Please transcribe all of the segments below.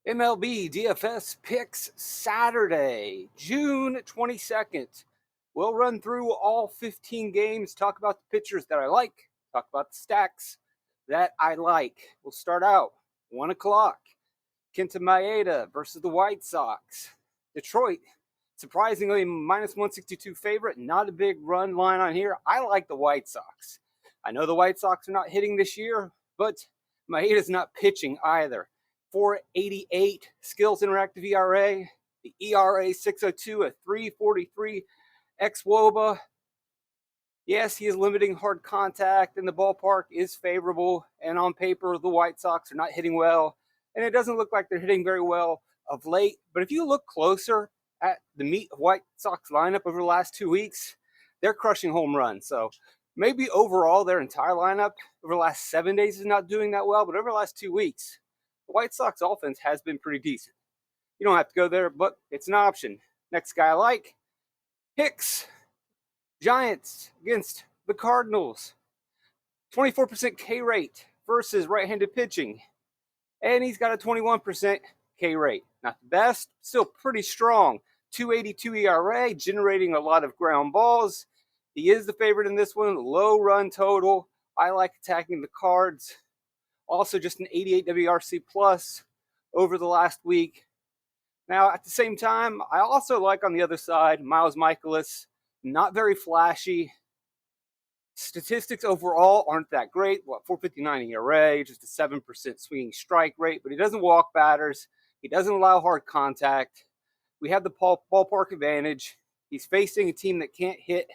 MLB DFS picks Saturday, June 22nd. We'll run through all 15 games, talk about the pitchers that I like, talk about the stacks that I like. We'll start out 1 o'clock. Kenta Maeda versus the White Sox. Detroit, surprisingly, minus 162 favorite. Not a big run line on here. I like the White Sox. I know the White Sox are not hitting this year, but Maeda's not pitching either. 488 skills interactive ERA. The ERA 602, a 343 xWOBA. Yes, he is limiting hard contact, and the ballpark is favorable. And on paper, the White Sox are not hitting well, and it doesn't look like they're hitting very well of late. But if you look closer at the meat of White Sox lineup over the last 2 weeks, they're crushing home runs. So maybe overall their entire lineup over the last 7 days is not doing that well, but over the last 2 weeks, the White Sox offense has been pretty decent. You don't have to go there, but it's an option. Next guy I like, Hicks. Giants against the Cardinals. 24% K rate versus right-handed pitching. And he's got a 21% K rate. Not the best, still pretty strong. 282 ERA, generating a lot of ground balls. He is the favorite in this one. Low run total. I like attacking the Cards. Also just an 88 WRC plus over the last week. Now, at the same time, I also like on the other side, Miles Mikolas. Not very flashy. Statistics overall aren't that great. 459 ERA, just a 7% swinging strike rate, but he doesn't walk batters. He doesn't allow hard contact. We have the ballpark advantage. He's facing a team that can't hit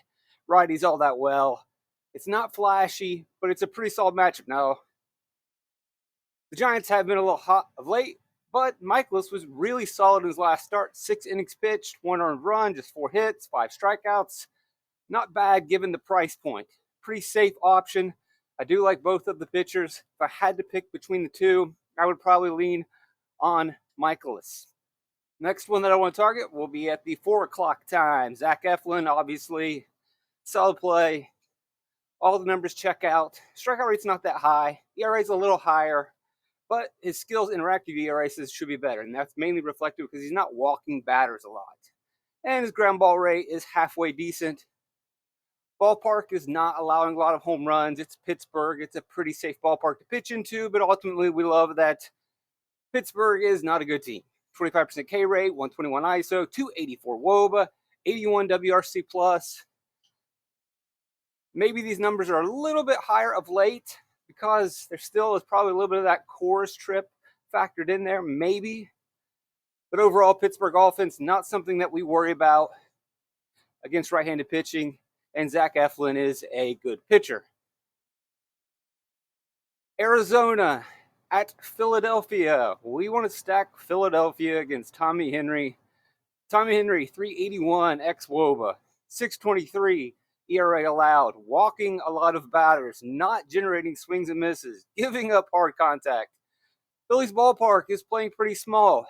righties all that well. It's not flashy, but it's a pretty solid matchup. Now, the Giants have been a little hot of late, but Mikolas was really solid in his last start. 6 innings pitched, 1 earned run, just 4 hits, 5 strikeouts. Not bad given the price point. Pretty safe option. I do like both of the pitchers. If I had to pick between the two, I would probably lean on Mikolas. Next one that I want to target will be at the 4 o'clock time. Zach Eflin, obviously, solid play. All the numbers check out. Strikeout rate's not that high. ERA's a little higher. But his skills interactive ERA should be better, and that's mainly reflective because he's not walking batters a lot. And his ground ball rate is halfway decent. Ballpark is not allowing a lot of home runs. It's Pittsburgh. It's a pretty safe ballpark to pitch into, but ultimately we love that Pittsburgh is not a good team. 25% K rate, 121 ISO, 284 WOBA, 81 WRC plus. Maybe these numbers are a little bit higher of late, because there still is probably a little bit of that Coors trip factored in there, maybe. But overall, Pittsburgh offense, not something that we worry about against right-handed pitching, and Zach Eflin is a good pitcher. Arizona at Philadelphia. We want to stack Philadelphia against Tommy Henry. Tommy Henry, 381 xWOBA, 623 ERA allowed, walking a lot of batters, not generating swings and misses, giving up hard contact. Philly's ballpark is playing pretty small,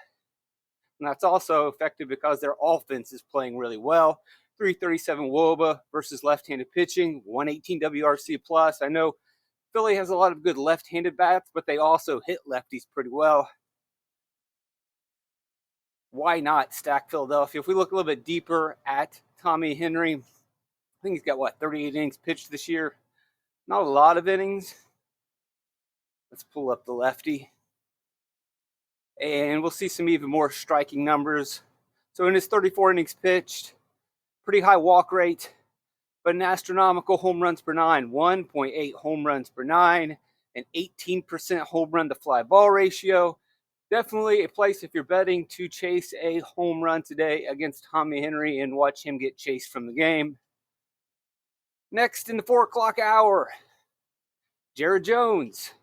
and that's also effective because their offense is playing really well. 337 WOBA versus left-handed pitching, 118 WRC plus. I know Philly has a lot of good left-handed bats, but they also hit lefties pretty well. Why not stack Philadelphia? If we look a little bit deeper at Tommy Henry, I think he's got, 38 innings pitched this year. Not a lot of innings. Let's pull up the lefty. And we'll see some even more striking numbers. So in his 34 innings pitched, pretty high walk rate, but an astronomical home runs per 9. 1.8 home runs per 9, an 18% home run to fly ball ratio. Definitely a place if you're betting to chase a home run today against Tommy Henry and watch him get chased from the game. Next in the 4 o'clock hour, Jared Jones,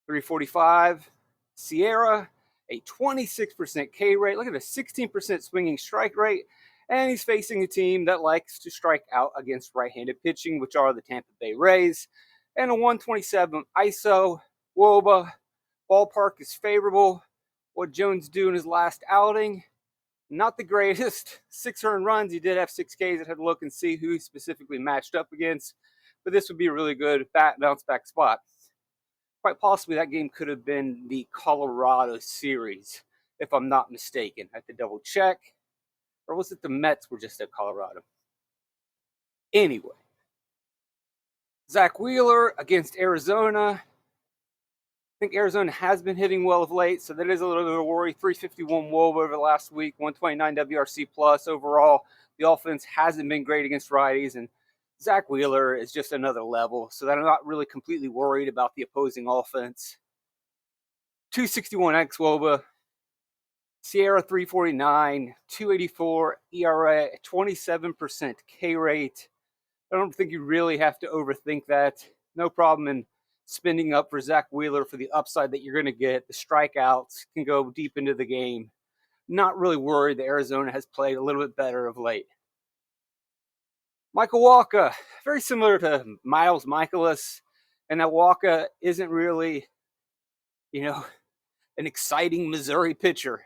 345. Sierra, a 26% K rate. Look at a 16% swinging strike rate. And he's facing a team that likes to strike out against right-handed pitching, which are the Tampa Bay Rays. And a 127 ISO. WOBA. Ballpark is favorable. What Jones do in his last outing, not the greatest. 6 earned runs. He did have 6 Ks. I had to look and see who he specifically matched up against. But this would be a really good bounce back spot. quite possibly that game could have been the Colorado series, if I'm not mistaken. I have to double check. Or was it the Mets were just at Colorado? Anyway, Zach Wheeler against Arizona. I think Arizona has been hitting well of late, so that is a little bit of a worry. 351 WOB over the last week, 129 WRC plus. Overall, the offense hasn't been great against righties, and Zach Wheeler is just another level, so that I'm not really completely worried about the opposing offense. 261 xWOBA, Sierra 349, 284 ERA, 27% K rate. I don't think you really have to overthink that. No problem in spending up for Zach Wheeler for the upside that you're going to get. The strikeouts can go deep into the game. Not really worried that Arizona has played a little bit better of late. Michael Wacha, very similar to Miles Michaelis, and that Wacha isn't really, an exciting Missouri pitcher.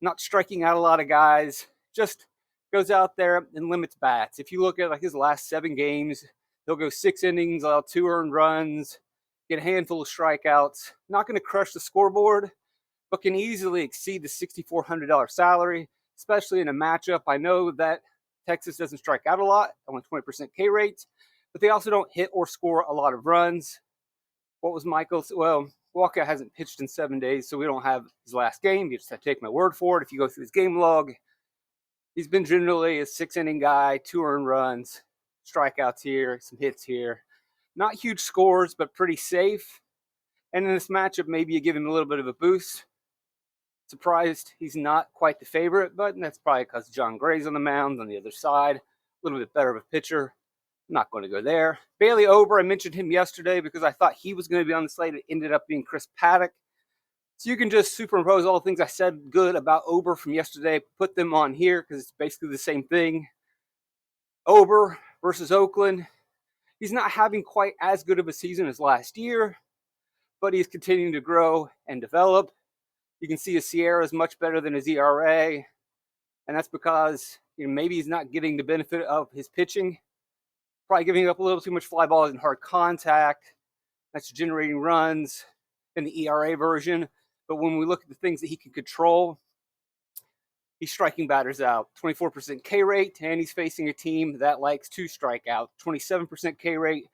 Not striking out a lot of guys, just goes out there and limits bats. If you look at his last 7 games, he'll go 6 innings, allow 2 earned runs, get a handful of strikeouts. Not going to crush the scoreboard, but can easily exceed the $6,400 salary, especially in a matchup. I know that Texas doesn't strike out a lot, only 20% K rate, but they also don't hit or score a lot of runs. What was Michael's? Well, Wacha hasn't pitched in 7 days, so we don't have his last game. You just have to take my word for it. If you go through his game log, he's been generally a 6-inning guy, 2 earned runs, strikeouts here, some hits here. Not huge scores, but pretty safe. And in this matchup, maybe you give him a little bit of a boost. Surprised he's not quite the favorite, but that's probably because John Gray's on the mound on the other side. A little bit better of a pitcher. I'm not going to go there. Bailey Ober, I mentioned him yesterday because I thought he was going to be on the slate. It ended up being Chris Paddock. So you can just superimpose all the things I said good about Ober from yesterday, put them on here because it's basically the same thing. Ober versus Oakland. He's not having quite as good of a season as last year, but he's continuing to grow and develop. You can see his Sierra is much better than his ERA, and that's because maybe he's not getting the benefit of his pitching. Probably giving up a little too much fly balls and hard contact. That's generating runs in the ERA version. But when we look at the things that he can control, he's striking batters out. 24% K rate, and he's facing a team that likes to strike out. 27% K rate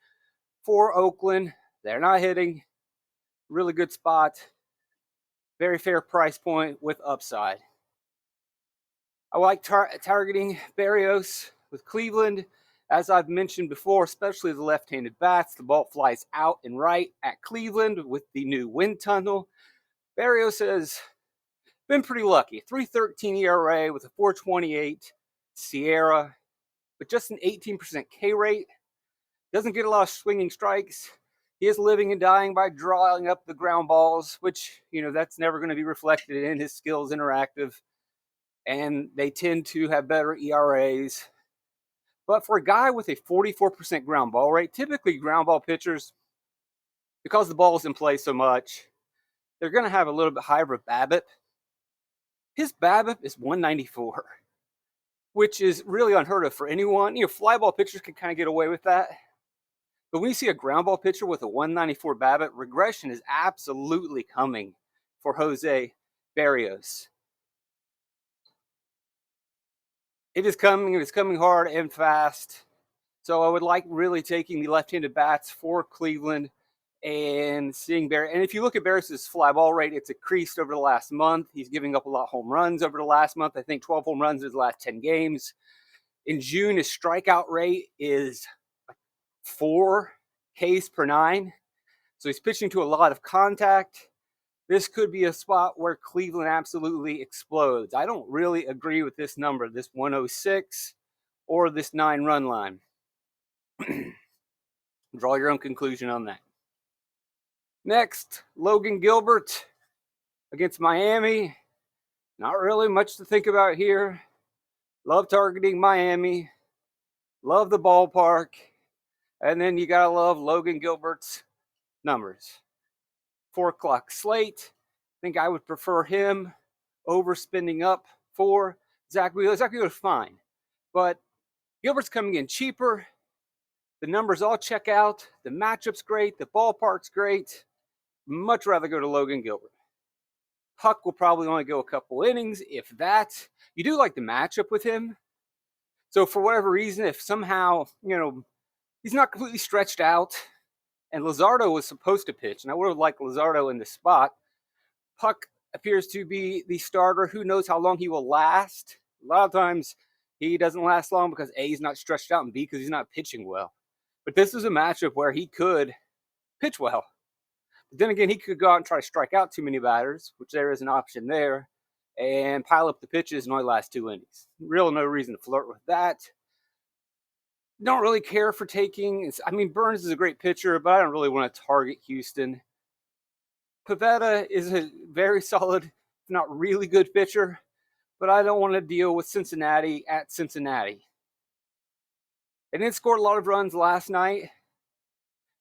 for Oakland. They're not hitting. Really good spot. Very fair price point with upside. I like targeting Berrios with Cleveland. As I've mentioned before, especially the left-handed bats, the ball flies out and right at Cleveland with the new wind tunnel. Berrios has been pretty lucky. 3.13 ERA with a 4.28 Sierra, but just an 18% K rate. Doesn't get a lot of swinging strikes. He is living and dying by drawing up the ground balls, which, that's never going to be reflected in his skills interactive. And they tend to have better ERAs. But for a guy with a 44% ground ball rate, typically ground ball pitchers, because the ball is in play so much, they're going to have a little bit higher of a BABIP. His BABIP is 194, which is really unheard of for anyone. Fly ball pitchers can kind of get away with that. But when you see a ground ball pitcher with a 194 BABIP, regression is absolutely coming for Jose Berrios. It is coming. It's coming hard and fast. So I would like really taking the left-handed bats for Cleveland and seeing Berrios. And if you look at Berrios' fly ball rate, it's increased over the last month. He's giving up a lot of home runs over the last month. I think 12 home runs in his last 10 games. In June, his strikeout rate is 4 Ks per 9. So he's pitching to a lot of contact. This could be a spot where Cleveland absolutely explodes. I don't really agree with this number, this 106 or this 9-run line. Draw your own conclusion on that. Next, Logan Gilbert against Miami. Not really much to think about here. Love targeting Miami. Love the ballpark. And then you got to love Logan Gilbert's numbers. 4 o'clock slate. I think I would prefer him over spending up for Zach Wheeler. Zach Wheeler's fine. But Gilbert's coming in cheaper. The numbers all check out. The matchup's great. The ballpark's great. Much rather go to Logan Gilbert. Puck will probably only go a couple innings, if that. You do like the matchup with him. So for whatever reason, if somehow, he's not completely stretched out, and Luzardo was supposed to pitch, and I would have liked Luzardo in this spot, Puck appears to be the starter. Who knows how long he will last? A lot of times he doesn't last long because A, he's not stretched out, and B, because he's not pitching well. But this is a matchup where he could pitch well. But then again, he could go out and try to strike out too many batters, which there is an option there, and pile up the pitches and only last 2 innings. Real no reason to flirt with that. Don't really care for taking. Burns is a great pitcher, but I don't really want to target Houston. Pivetta is a very solid, if not really good pitcher, but I don't want to deal with Cincinnati at Cincinnati. They didn't score a lot of runs last night,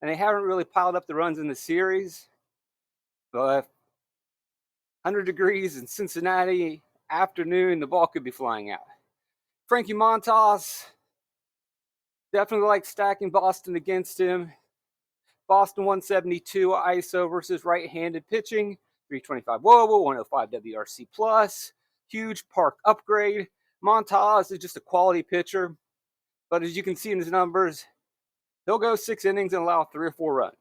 and they haven't really piled up the runs in the series. But 100 degrees in Cincinnati afternoon, the ball could be flying out. Frankie Montas, definitely like stacking Boston against him. Boston 172 ISO versus right-handed pitching, 325 WOBA, 105 WRC plus, huge park upgrade. Montas is just a quality pitcher, but as you can see in his numbers, he'll go 6 innings and allow 3 or 4 runs.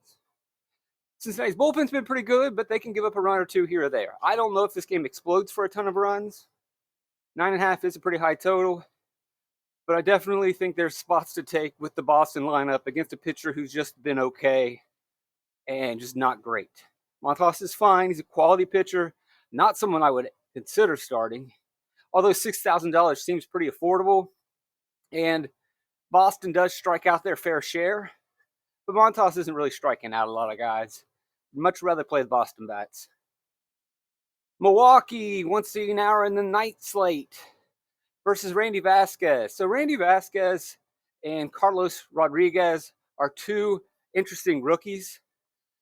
Cincinnati's bullpen's been pretty good, but they can give up a run or 2 here or there. I don't know if this game explodes for a ton of runs. 9.5 is a pretty high total, but I definitely think there's spots to take with the Boston lineup against a pitcher who's just been okay and just not great. Montas is fine. He's a quality pitcher, not someone I would consider starting, although $6,000 seems pretty affordable, and Boston does strike out their fair share, but Montas isn't really striking out a lot of guys. I'd much rather play the Boston bats. Milwaukee, once an hour in the night slate, versus Randy Vasquez. So Randy Vasquez and Carlos Rodriguez are 2 interesting rookies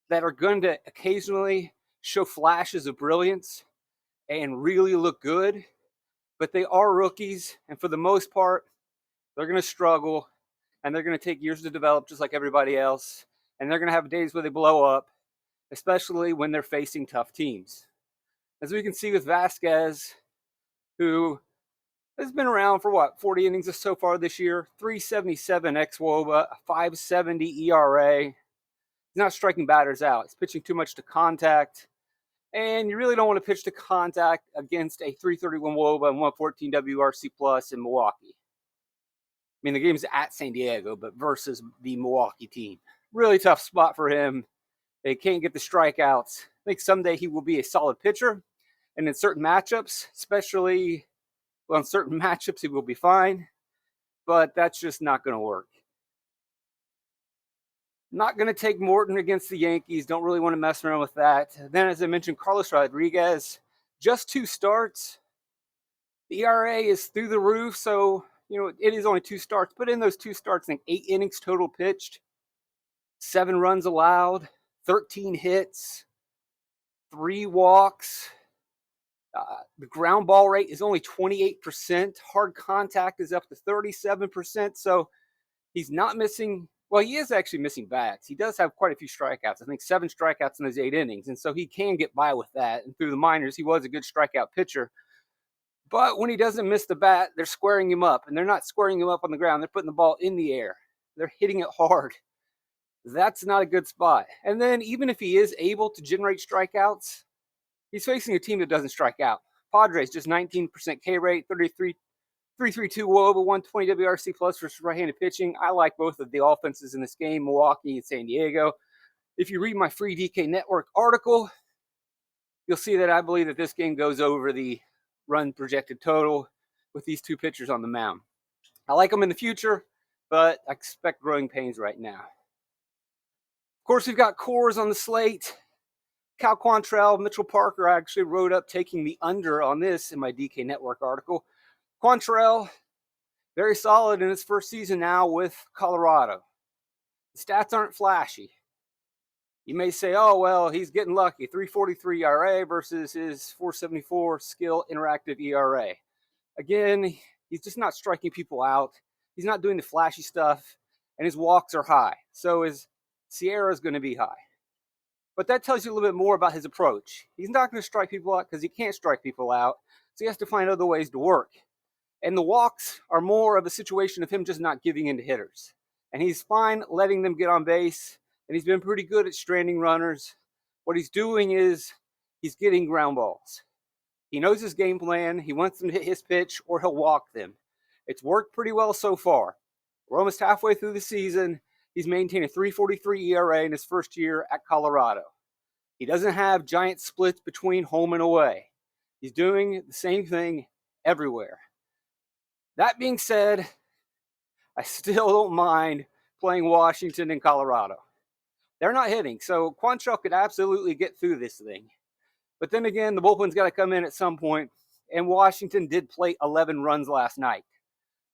that are going to occasionally show flashes of brilliance and really look good, but they are rookies, and for the most part, they're going to struggle, and they're going to take years to develop just like everybody else, and they're going to have days where they blow up, especially when they're facing tough teams. As we can see with Vasquez, who has been around for 40 innings so far this year, 377 xWOBA, a 570 ERA. He's not striking batters out. He's pitching too much to contact, and you really don't want to pitch to contact against a 331 WOBA and 114 WRC plus in Milwaukee. The game's at San Diego, but versus the Milwaukee team. Really tough spot for him. They can't get the strikeouts. I think someday he will be a solid pitcher, and in certain matchups, especially in certain matchups, he will be fine, but that's just not going to work. Not going to take Morton against the Yankees. Don't really want to mess around with that. Then, as I mentioned, Carlos Rodriguez, just 2 starts. The ERA is through the roof, so it is only 2 starts. But in those 2 starts, I think 8 innings total pitched, 7 runs allowed, 13 hits, 3 walks. The ground ball rate is only 28%. Hard contact is up to 37%. So he's not missing. Well, he is actually missing bats. He does have quite a few strikeouts. I think 7 strikeouts in those 8 innings. And so he can get by with that. And through the minors, he was a good strikeout pitcher. But when he doesn't miss the bat, they're squaring him up. And they're not squaring him up on the ground. They're putting the ball in the air. They're hitting it hard. That's not a good spot. And then even if he is able to generate strikeouts, he's facing a team that doesn't strike out. Padres, just 19% K rate, 332 WOBA, 120 WRC plus versus right-handed pitching. I like both of the offenses in this game, Milwaukee and San Diego. If you read my free DK Network article, you'll see that I believe that this game goes over the run projected total with these 2 pitchers on the mound. I like them in the future, but I expect growing pains right now. Of course, we've got cores on the slate. Cal Quantrill, Mitchell Parker. I actually wrote up taking the under on this in my DK Network article. Quantrill, very solid in his first season now with Colorado. The stats aren't flashy. You may say, oh, well, he's getting lucky. 3.43 ERA versus his 4.74 skill interactive ERA. Again, he's just not striking people out. He's not doing the flashy stuff, and his walks are high. So his Sierra's going to be high. But that tells you a little bit more about his approach. He's not going to strike people out because he can't strike people out. So he has to find other ways to work. And the walks are more of a situation of him just not giving in to hitters. And he's fine letting them get on base. And he's been pretty good at stranding runners. What he's doing is he's getting ground balls. He knows his game plan. He wants them to hit his pitch or he'll walk them. It's worked pretty well so far. We're almost halfway through the season. He's maintained a 3.43 ERA in his first year at Colorado. He doesn't have giant splits between home and away. He's doing the same thing everywhere. That being said, I still don't mind playing Washington and Colorado. They're not hitting, so Quantrill could absolutely get through this thing. But then again, the bullpen's got to come in at some point, and Washington did plate 11 runs last night.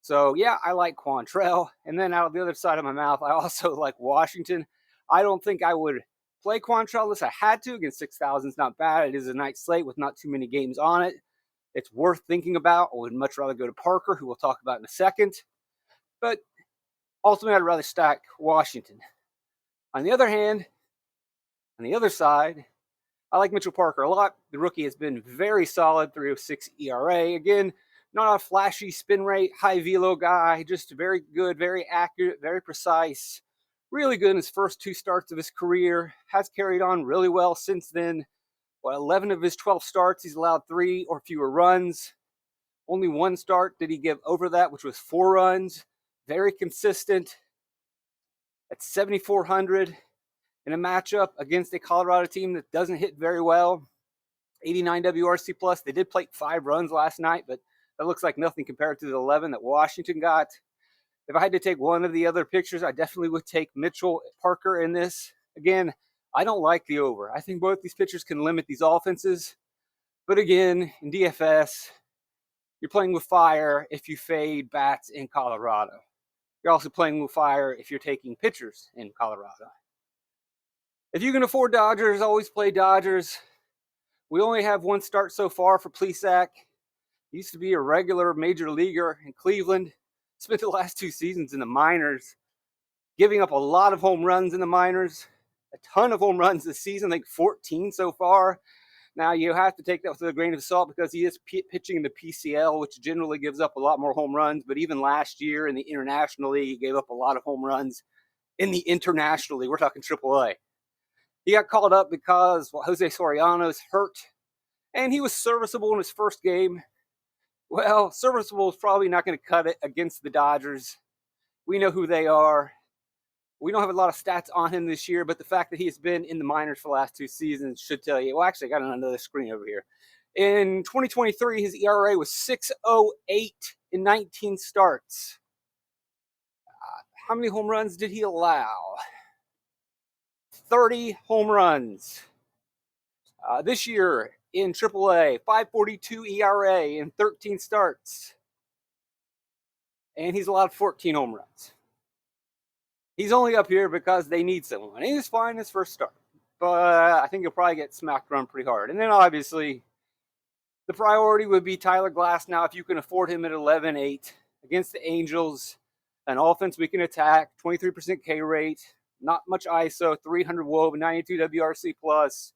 So, yeah, I like Quantrill. And then out of the other side of my mouth, I also like Washington. I don't think I would play Quantrill unless I had to. Against 6,000 is not bad. It is a nice slate with not too many games on it. It's worth thinking about. I would much rather go to Parker, who we'll talk about in a second. But ultimately, I'd rather stack Washington. On the other hand, on the other side, I like Mitchell Parker a lot. The rookie has been very solid, 3.06 ERA. Again, not a flashy spin rate, high velo guy, just very good, very accurate, very precise. Really good in his first 2 starts of his career. Has carried on really well since then. 11 of his 12 starts, he's allowed 3 or fewer runs. Only 1 start did he give over that, which was 4 runs. Very consistent. At 7,400 in a matchup against a Colorado team that doesn't hit very well. 89 WRC plus. They did plate 5 runs last night, but that looks like nothing compared to the 11 that Washington got. If I had to take one of the other pictures, I definitely would take Mitchell Parker in this. Again, I don't like the over. I think both these pitchers can limit these offenses. But again, in DFS, you're playing with fire if you fade bats in Colorado. You're also playing with fire if you're taking pitchers in Colorado. If you can afford Dodgers, always play Dodgers. We only have 1 start so far for Plesac. He used to be a regular major leaguer in Cleveland. Spent the last 2 seasons in the minors, giving up a lot of home runs in the minors. A ton of home runs this season, I think 14 so far. Now, you have to take that with a grain of salt because he is pitching in the PCL, which generally gives up a lot more home runs. But even last year in the International League, he gave up a lot of home runs in the International League. We're talking AAA. He got called up because Jose Soriano's hurt, and he was serviceable in his first game. Well, serviceable is probably not going to cut it against the Dodgers. We know who they are. We don't have a lot of stats on him this year, but the fact that he has been in the minors for the last 2 seasons should tell you. Well, actually, I got another screen over here. In 2023, his ERA was 6.08 in 19 starts. How many home runs did he allow? 30 home runs. This year in AAA, 5.42 ERA in 13 starts. And he's allowed 14 home runs. He's only up here because they need someone. He was fine his first start. But I think he'll probably get smacked around pretty hard. And then obviously, the priority would be Tyler Glass now if you can afford him at 11.8 against the Angels. An offense we can attack, 23% K rate, not much ISO, 300 WOB, 92 WRC plus.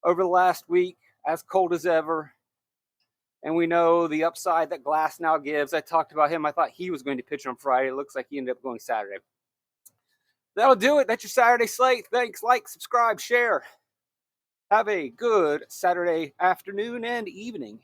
Over the last week, as cold as ever. And we know the upside that Glass now gives. I talked about him. I thought he was going to pitch on Friday. It looks like he ended up going Saturday. That'll do it. That's your Saturday slate. Thanks. Like, subscribe, share. Have a good Saturday afternoon and evening.